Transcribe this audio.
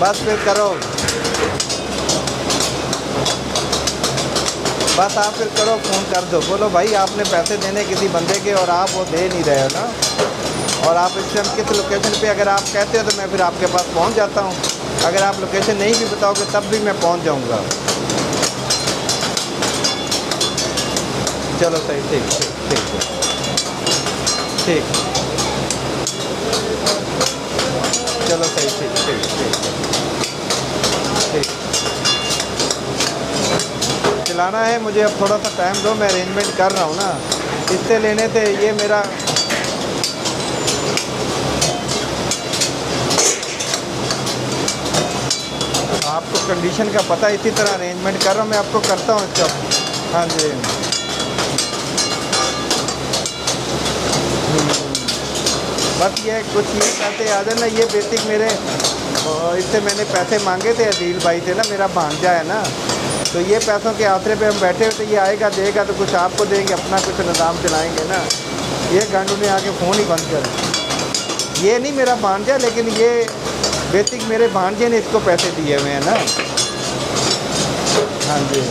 बस फिर करो, बस आप फिर करो, फ़ोन कर दो, बोलो भाई आपने पैसे देने किसी बंदे के और आप वो दे नहीं रहे हो ना। और आप इस टाइम किस लोकेशन पे अगर आप कहते हो तो मैं फिर आपके पास पहुंच जाता हूं। अगर आप लोकेशन नहीं भी बताओगे तब भी मैं पहुंच जाऊंगा। चलो सही, ठीक ठीक ठीक ठीक, चलो सही, ठीक ठीक ठीक ठीक। चलाना है मुझे, अब थोड़ा सा टाइम दो, मैं अरेंजमेंट कर रहा हूँ ना। इससे लेने थे, ये मेरा आपको कंडीशन का पता, इसी तरह अरेंजमेंट कर रहा हूँ मैं, आपको करता हूँ इसका। हाँ जी, बस ये कुछ ये पैसे आ जाए ना, ये बेसिक मेरे इससे मैंने पैसे मांगे थे अदील भाई से ना, मेरा भांजा है ना, तो ये पैसों के आसरे पे हम बैठे हुए थे। ये आएगा देगा तो कुछ आपको देंगे, अपना कुछ निज़ाम चलाएंगे ना। ये गांडू ने आके फ़ोन ही बंद कर। ये नहीं मेरा भांजा, लेकिन ये बेसिक मेरे भांजे ने इसको पैसे दिए हुए हैं ना। हाँ जी।